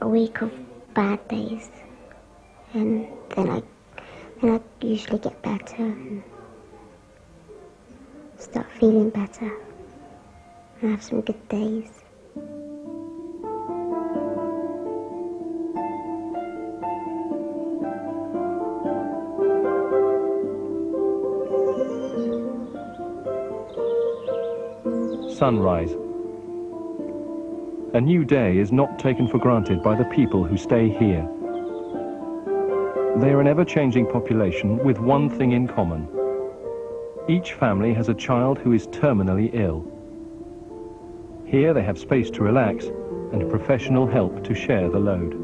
a week of bad days, and then I usually get better and start feeling better and have some good days. Sunrise. A new day is not taken for granted by the people who stay here. They are an ever-changing population with one thing in common. Each family has a child who is terminally ill. Here they have space to relax and professional help to share the load.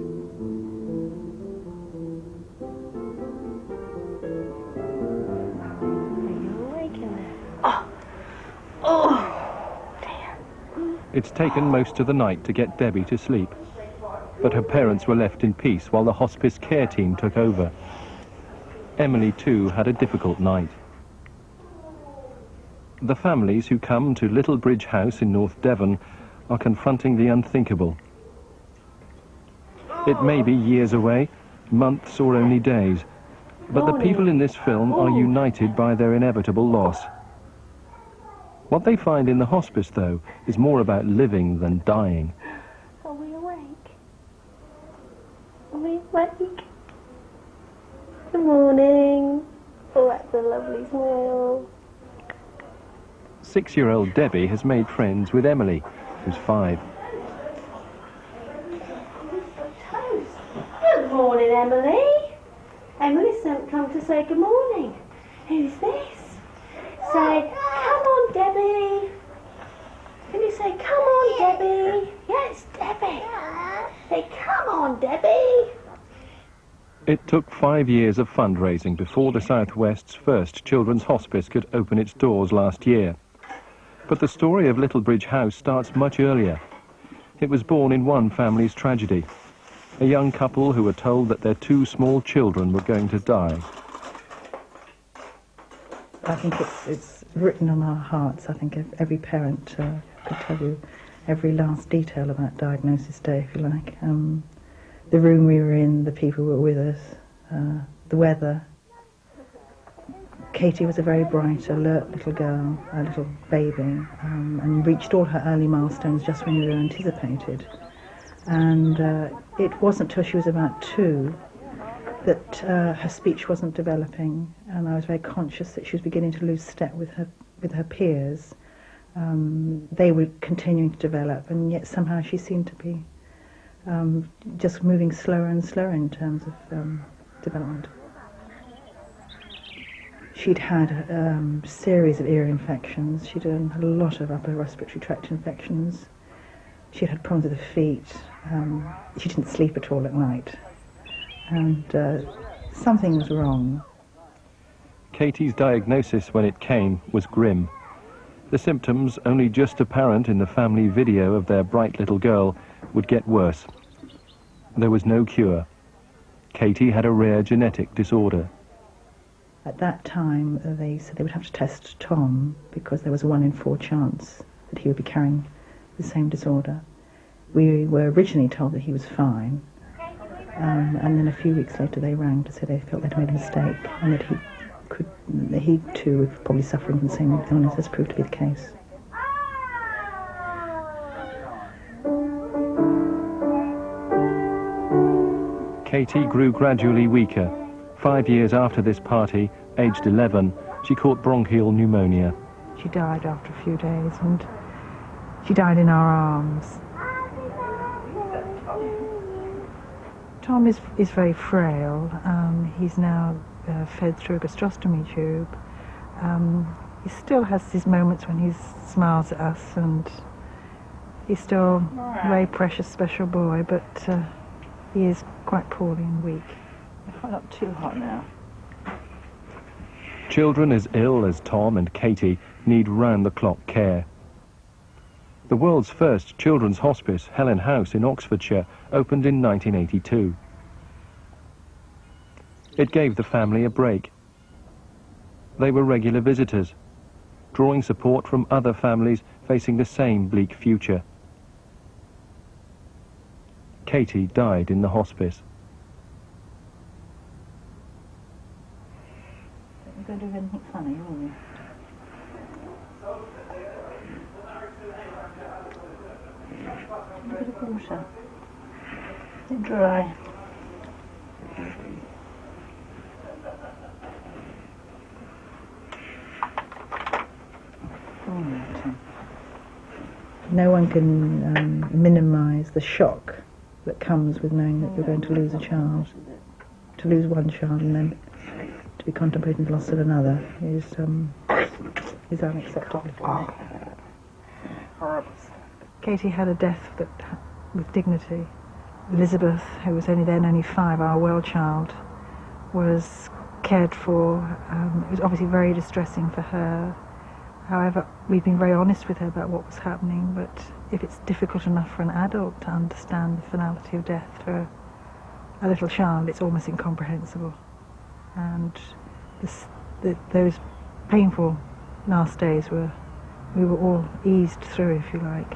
It's taken most of the night to get Debbie to sleep, but her parents were left in peace while the hospice care team took over. Emily, too, had a difficult night. The families who come to Little Bridge House in North Devon are confronting the unthinkable. It may be years away, months or only days, but the people in this film are united by their inevitable loss. What they find in the hospice, though, is more about living than dying. Are we awake? Are we awake? Good morning. Oh, that's a lovely smile. 6-year-old Debbie has made friends with Emily, who's 5. Good morning, Emily. Emily's come to say good morning. Who's this? Say, come on, Debbie. Can you say, come on, Debbie? Yes, Debbie. Say, come on, Debbie. It took 5 years of fundraising before the Southwest's first children's hospice could open its doors last year. But the story of Little Bridge House starts much earlier. It was born in one family's tragedy. A young couple who were told that their 2 small children were going to die. I think it's written on our hearts. I think every parent could tell you every last detail about diagnosis day, if you like. The room we were in, the people who were with us, the weather. Katie was a very bright, alert little girl, a little baby, and reached all her early milestones just when we were anticipated. And it wasn't till she was about 2 that her speech wasn't developing, and I was very conscious that she was beginning to lose step with her peers. They were continuing to develop, and yet somehow she seemed to be just moving slower and slower in terms of development. She'd had a series of ear infections. She'd had a lot of upper respiratory tract infections. She'd had problems with her feet. She didn't sleep at all at night. And something was wrong. Katie's diagnosis when it came was grim. The symptoms, only just apparent in the family video of their bright little girl, would get worse. There was no cure. Katie had a rare genetic disorder. At that time, they said they would have to test Tom because there was a 1 in 4 chance that he would be carrying the same disorder. We were originally told that he was fine, and then a few weeks later they rang to say they felt they'd made a mistake and that he too was probably suffering from the same illness, as proved to be the case. Katie grew gradually weaker. 5 years after this party, aged 11, she caught bronchial pneumonia. She died after a few days, and she died in our arms. Tom is very frail. He's now fed through a gastrostomy tube. He still has his moments when he smiles at us, and he's still a very precious, special boy, but he is quite poorly and weak. It's not too hot now. Children as ill as Tom and Katie need round-the-clock care. The world's first children's hospice, Helen House in Oxfordshire, opened in 1982. It gave the family a break. They were regular visitors, drawing support from other families facing the same bleak future. Katie died in the hospice. You're going to do anything funny, aren't you? A bit of water. It's dry. No one can minimise the shock that comes with knowing that you're going to lose a child. To lose one child and then to be contemplating the loss of another is unacceptable. Horrible. Katie had a death with dignity. Elizabeth, who was only 5, our well child, was cared for. It was obviously very distressing for her. However, we've been very honest with her about what was happening, but if it's difficult enough for an adult to understand the finality of death for a little child, it's almost incomprehensible. And those painful last days we were all eased through, if you like.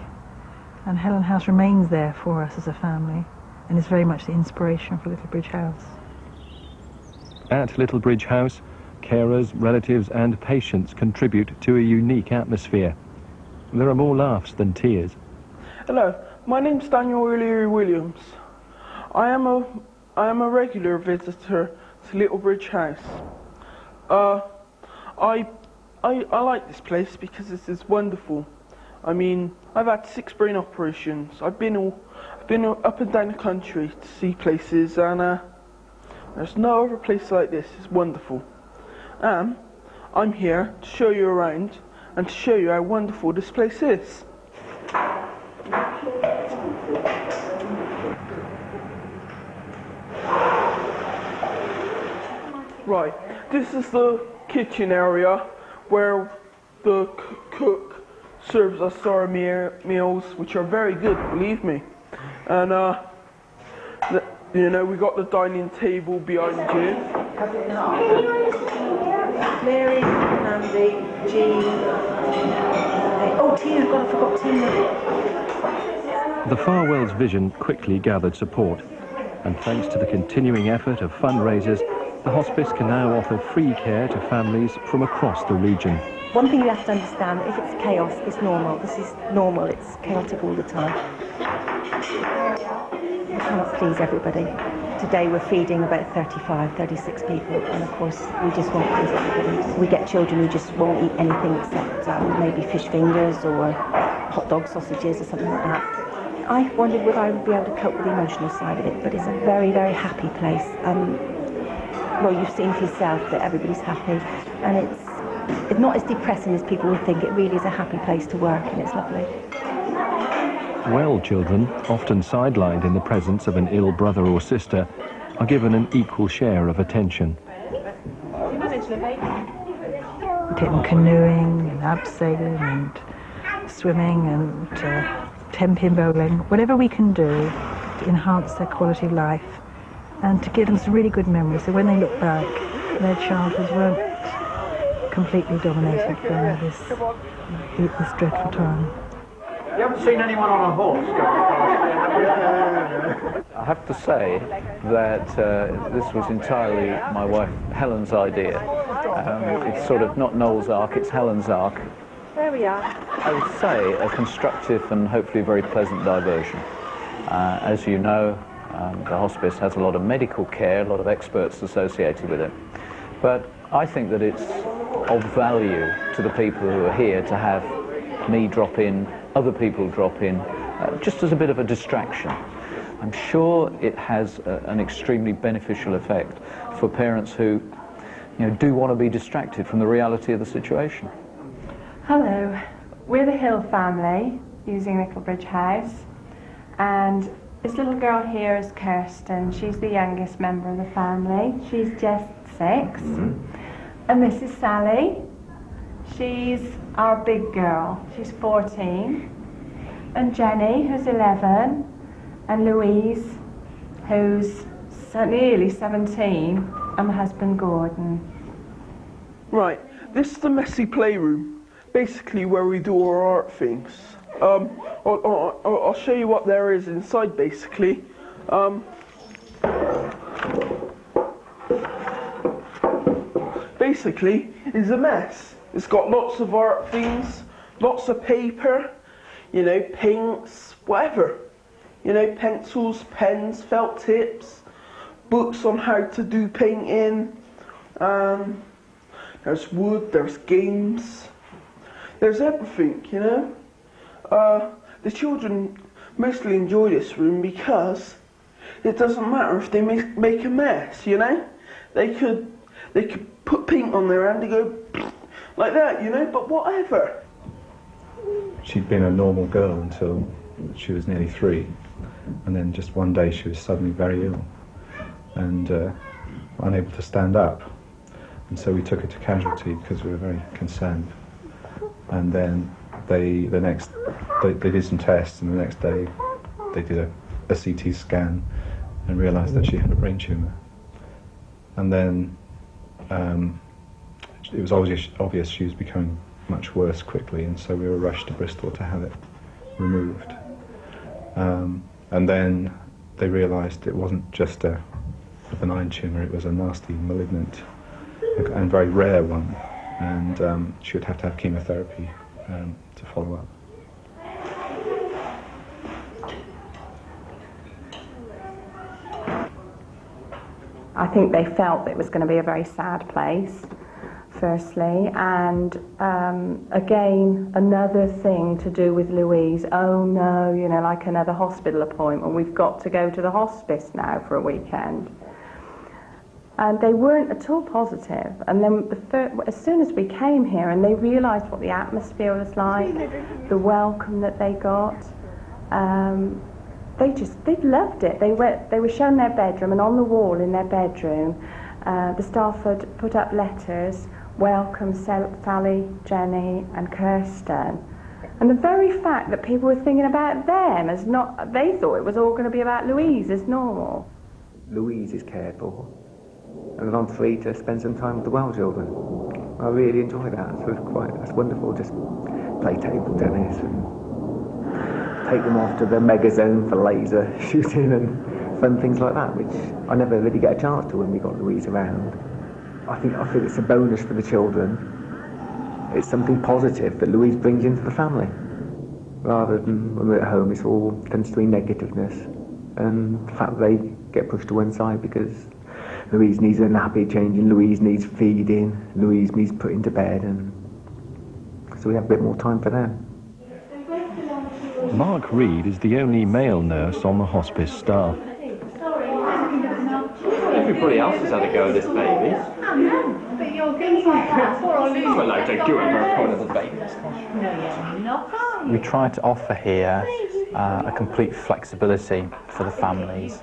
And Helen House remains there for us as a family and is very much the inspiration for Little Bridge House. At Little Bridge House, carers, relatives and patients contribute to a unique atmosphere. There are more laughs than tears. Hello, my name's Daniel O'Leary Williams. I am a regular visitor to Little Bridge House. I like this place because this is wonderful. I mean, I've had 6 brain operations. I've been up and down the country to see places, and there's no other place like this. It's wonderful. I'm here to show you around and to show you how wonderful this place is. Right, this is the kitchen area where the cook serves us our meals, which are very good, believe me. And you know, we got the dining table behind you. Mary, Andy, Jean. Oh, Tina, God, I forgot Tina. The Farwell's vision quickly gathered support, and thanks to the continuing effort of fundraisers, the hospice can now offer free care to families from across the region. One thing you have to understand, if it's chaos, it's normal. This is normal, it's chaotic all the time. We cannot please everybody. Today we're feeding about 35, 36 people, and of course we just won't please everybody. We get children who just won't eat anything except maybe fish fingers or hot dog sausages or something like that. I wondered whether I would be able to cope with the emotional side of it, but it's a very, very happy place. Well, you've seen for yourself that everybody's happy, and it's not as depressing as people would think. It really is a happy place to work, and it's lovely. Well children, often sidelined in the presence of an ill brother or sister, are given an equal share of attention. Take them canoeing and abseiling and swimming and 10-pin bowling, whatever we can do to enhance their quality of life and to give them some really good memories, so when they look back, their childhoods weren't completely dominated by this dreadful time. You haven't seen anyone on a horse going past? I have to say that this was entirely my wife Helen's idea. It's sort of not Noel's Ark, it's Helen's Ark. There we are. I would say a constructive and hopefully very pleasant diversion. As you know, the hospice has a lot of medical care, a lot of experts associated with it. But I think that it's of value to the people who are here to have me drop in, other people drop in, just as a bit of a distraction. I'm sure it has an extremely beneficial effect for parents who, do want to be distracted from the reality of the situation. Hello, we're the Hill family using Little Bridge House, and this little girl here is Kirsten. She's the youngest member of the family. She's just 6. And this is Sally. She's our big girl. She's 14. And Jenny, who's 11. And Louise, who's nearly 17. And my husband Gordon. Right, this is the messy playroom, basically where we do our art things. I'll show you what there is inside, basically. Basically, it's a mess. It's got lots of art things, lots of paper, you know, paints, whatever. You know, pencils, pens, felt tips, books on how to do painting. There's wood, there's games, there's everything, you know. The children mostly enjoy this room because it doesn't matter if they make a mess, you know. They could put paint on their hand and go like that, you know, but whatever. She'd been a normal girl until she was nearly 3, and then just one day she was suddenly very ill and unable to stand up. And so we took her to casualty because we were very concerned. And then they did some tests, and the next day they did a CT scan and realised that she had a brain tumour. And then it was obvious she was becoming much worse quickly, and so we were rushed to Bristol to have it removed. And then they realised it wasn't just a benign tumour, it was a nasty, malignant and very rare one, and she would have to have chemotherapy to follow up. I think they felt that it was going to be a very sad place, firstly, and again, another thing to do with Louise. Oh no, you know, like another hospital appointment, we've got to go to the hospice now for a weekend. And they weren't at all positive. And then as soon as we came here and they realised what the atmosphere was like, the welcome that they got, they loved it. They were shown their bedroom, and on the wall in their bedroom, the staff had put up letters, welcome Sally, Jenny and Kirsten. And the very fact that people were thinking about them as not, they thought it was all going to be about Louise as normal. Louise is cared for, and then I'm free to spend some time with the well children. I really enjoy that, so that's wonderful. Just play table tennis and take them off to the mega zone for laser shooting and fun things like that, which I never really get a chance to when we got Louise around. I feel it's a bonus for the children. It's something positive that Louise brings into the family, rather than when we're at home it all tends to be negativeness, and the fact that they get pushed to one side because Louise needs a nappy changing, Louise needs feeding, Louise needs putting to bed, and so we have a bit more time for them. Mark Reed is the only male nurse on the hospice staff. Everybody else has had a go at this baby. I know, but you're things like that. I'm allowed to do it for a couple of the babies. No, you're not. We try to offer here a complete flexibility for the families.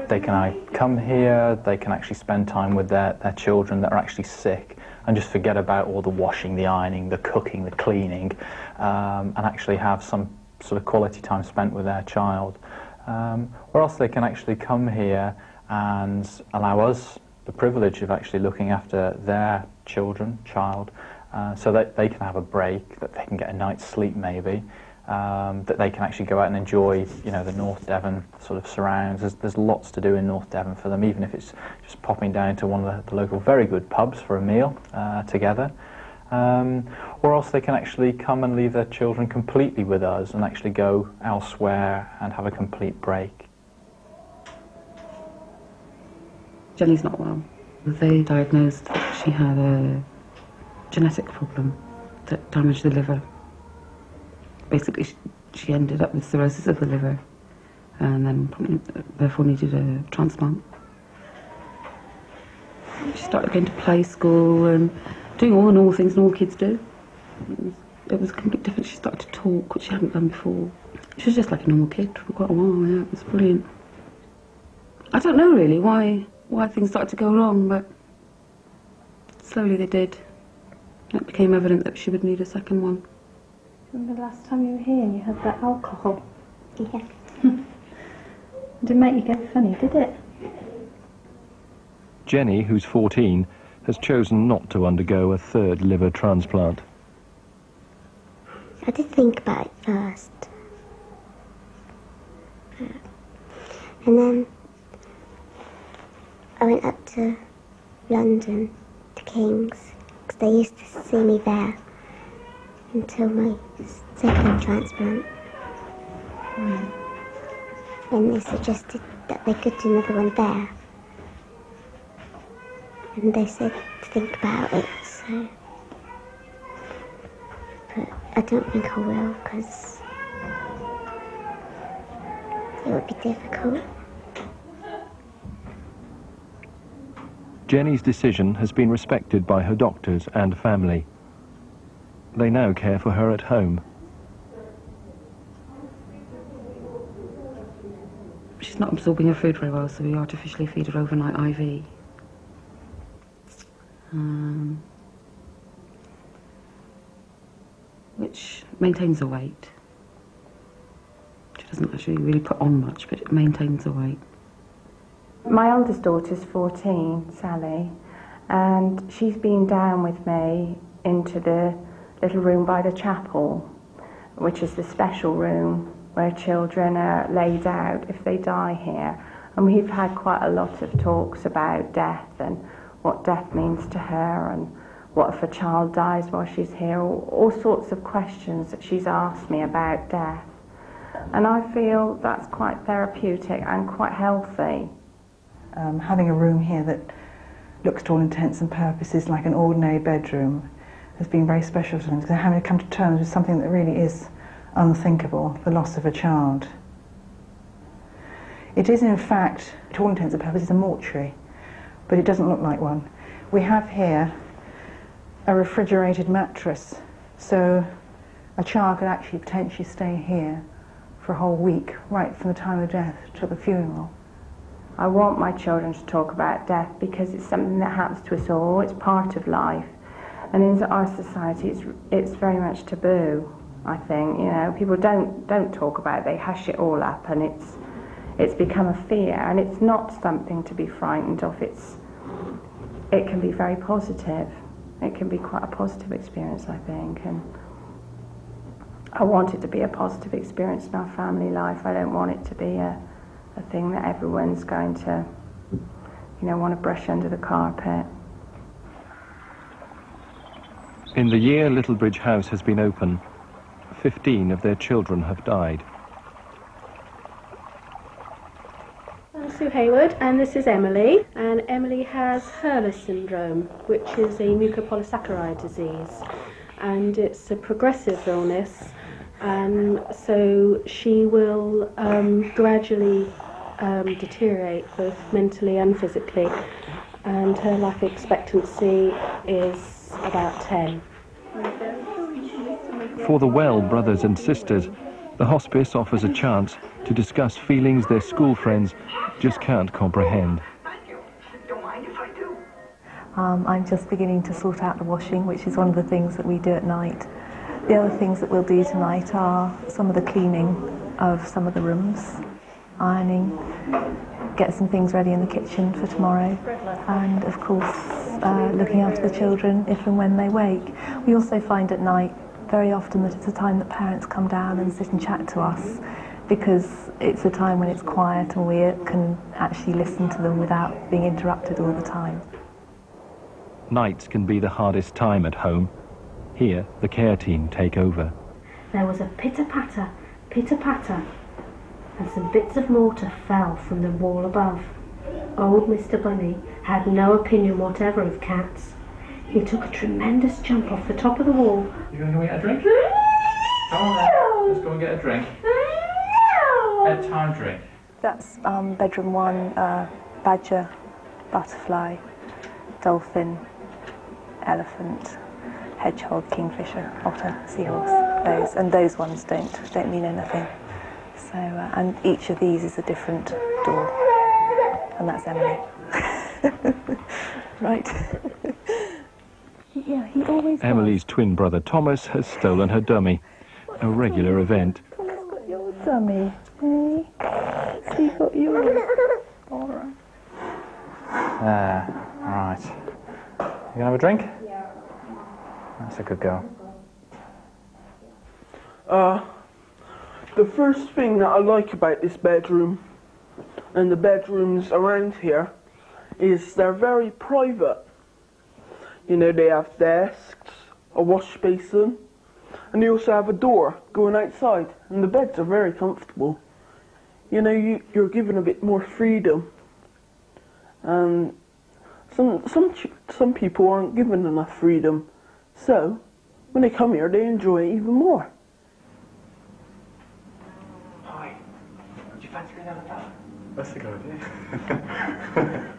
They can come here, they can actually spend time with their children that are actually sick and just forget about all the washing, the ironing, the cooking, the cleaning, and actually have some sort of quality time spent with their child. Or else they can actually come here and allow us the privilege of actually looking after their child, so that they can have a break, that they can get a night's sleep maybe, that they can actually go out and enjoy, you know, the North Devon sort of surrounds. There's lots to do in North Devon for them, even if it's just popping down to one of the local very good pubs for a meal together. Or else they can actually come and leave their children completely with us and actually go elsewhere and have a complete break. Jenny's not well. They diagnosed that she had a genetic problem that damaged the liver. Basically, she ended up with cirrhosis of the liver, and then therefore needed a transplant. She started going to play school and doing all the normal things normal kids do. It was completely different. She started to talk, which she hadn't done before. She was just like a normal kid for quite a while. Yeah, it was brilliant. I don't know really why things started to go wrong, but slowly they did. It became evident that she would need a second one. Remember the last time you were here and you had that alcohol? Yeah. It didn't make you go funny, did it? Jenny, who's 14, has chosen not to undergo a third liver transplant. I did think about it first. And then I went up to London, to King's, because they used to see me there until my second transplant. And they suggested that they could do another one there. And they said to think about it, so... But I don't think I will, because it would be difficult. Jenny's decision has been respected by her doctors and family. They now care for her at home. She's not absorbing her food very well, so we artificially feed her overnight IV. Which maintains her weight. She doesn't actually really put on much, but it maintains her weight. My oldest daughter's 14, Sally, and she's been down with me into the little room by the chapel, which is the special room where children are laid out if they die here. And we've had quite a lot of talks about death and what death means to her and what if a child dies while she's here, all sorts of questions that she's asked me about death. And I feel that's quite therapeutic and quite healthy. Having a room here that looks to all intents and purposes like an ordinary bedroom has been very special to them, because they're having to come to terms with something that really is unthinkable, the loss of a child. It is in fact, to all intents and purposes, a mortuary, but it doesn't look like one. We have here a refrigerated mattress, so a child could actually potentially stay here for a whole week, right from the time of death to the funeral. I want my children to talk about death because it's something that happens to us all, it's part of life. And in our society it's very much taboo, I think. You know, people don't talk about it, they hush it all up, and it's become a fear, and it's not something to be frightened of. It can be very positive. It can be quite a positive experience, I think, and I want it to be a positive experience in our family life. I don't want it to be a thing that everyone's going to, want to brush under the carpet. In the year Littlebridge House has been open, 15 of their children have died. I'm Sue Hayward, and this is Emily. And Emily has Hurler syndrome, which is a mucopolysaccharide disease, and it's a progressive illness. So she will gradually deteriorate both mentally and physically, and her life expectancy is about 10. For the Well brothers and sisters, the hospice offers a chance to discuss feelings their school friends just can't comprehend. I'm just beginning to sort out the washing, which is one of the things that we do at night. The other things that we'll do tonight are some of the cleaning of some of the rooms, ironing, get some things ready in the kitchen for tomorrow, and of course looking after the children if and when they wake. We also find at night very often that it's a time that parents come down and sit and chat to us, because it's a time when it's quiet and we can actually listen to them without being interrupted all the time. Nights can be the hardest time at home. Here, the care team take over. There was a pitter-patter, pitter-patter, and some bits of mortar fell from the wall above. Old Mr. Bunny had no opinion whatever of cats. He took a tremendous jump off the top of the wall. You going to go get a drink? Come on then, let's go and get a drink. Bedtime drink. That's bedroom 1, badger, butterfly, dolphin, elephant, hedgehog, kingfisher, otter, seahorse. Those ones don't mean anything. So and each of these is a different door, and that's Emily. Right. Yeah, he always. Emily's twin brother Thomas has stolen her dummy, a regular event. Thomas got your dummy, hey? So you got yours. All right. Right. You gonna have a drink? Yeah. That's a good girl. The first thing that I like about this bedroom and the bedrooms around here is they're very private. You know, they have desks, a wash basin, and they also have a door going outside, and the beds are very comfortable. You know, you're given a bit more freedom. And some people aren't given enough freedom, so when they come here, they enjoy it even more. Hi. Would you fancy going down the pub? That's a good idea.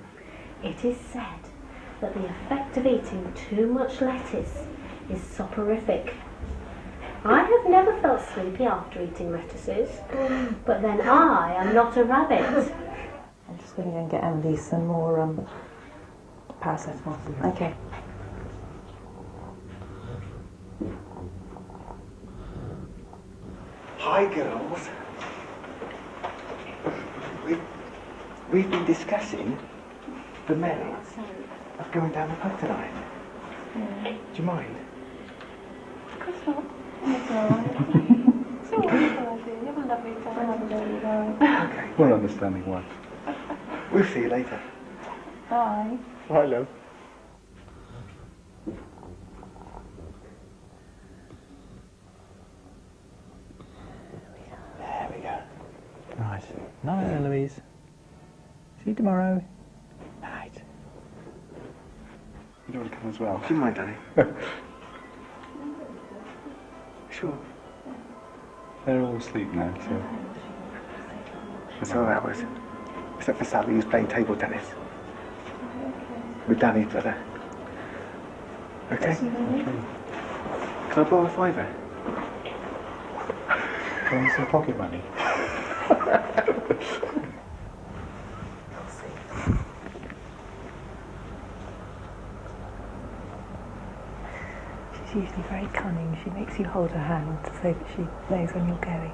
It is said that the effect of eating too much lettuce is soporific. I have never felt sleepy after eating lettuces, but then I am not a rabbit. I'm just going to go and get Emily some more paracetamol. Okay. Hi, girls. We've been discussing the merits of going down the pub tonight. Yeah. Do you mind? Of course not. It's alright. It's always a good idea. You have a lovely time. Okay. We're understanding one. We'll see you later. Bye. Bye, love. There we go. Right. Night, Eloise. See you tomorrow. Night. You don't want to come as well? Do you mind, Danny? Sure. They're all asleep now, so... That's all that was. Except for Sally, who's playing table tennis. With Danny's brother. Okay? Can I borrow a £5? Can I some pocket money? She's usually very cunning. She makes you hold her hand so that she knows when you're going.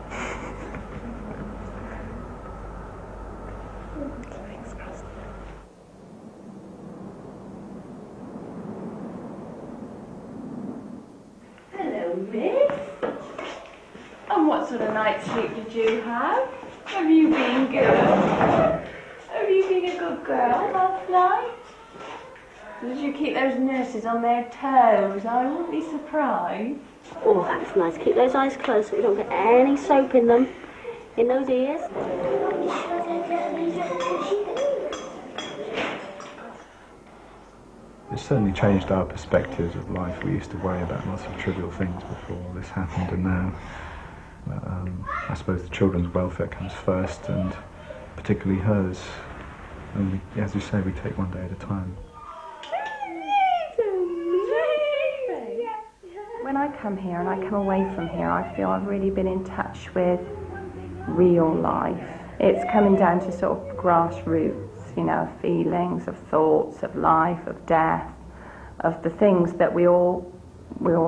Fingers crossed. Hello, miss. And what sort of night's sleep did you have? Have you been good? Have you been a good girl last night? Did you keep those nurses on their toes? I wouldn't be surprised. Oh, that's nice. Keep those eyes closed so we don't get any soap in them, in those ears. It's certainly changed our perspectives of life. We used to worry about lots of trivial things before this happened, and now I suppose the children's welfare comes first, and particularly hers. And we, as you say, we take one day at a time. When I come here and I come away from here, I feel I've really been in touch with real life. It's coming down to sort of grassroots, you know, feelings, of thoughts, of life, of death, of the things that we all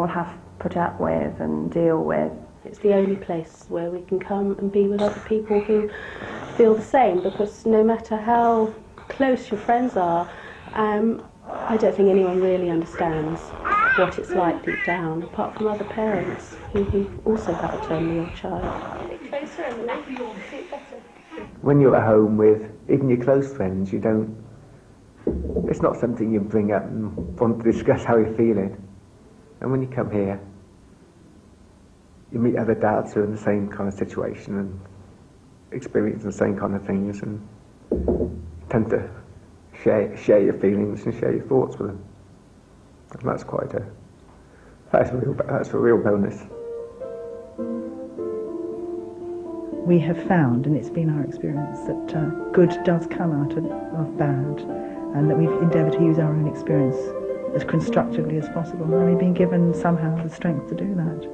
have put up with and deal with. It's the only place where we can come and be with other people who feel the same, because no matter how close your friends are, I don't think anyone really understands what it's like deep down, apart from other parents who also have a terminally ill child. When you're at home with even your close friends, you don't... It's not something you bring up and want to discuss how you're feeling. And when you come here, you meet other dads who are in the same kind of situation and experience the same kind of things, and tend to share your feelings and share your thoughts with them. And that's quite a... That's a real bonus. We have found, and it's been our experience, that good does come out of bad, and that we've endeavoured to use our own experience as constructively as possible, and we've been given somehow the strength to do that.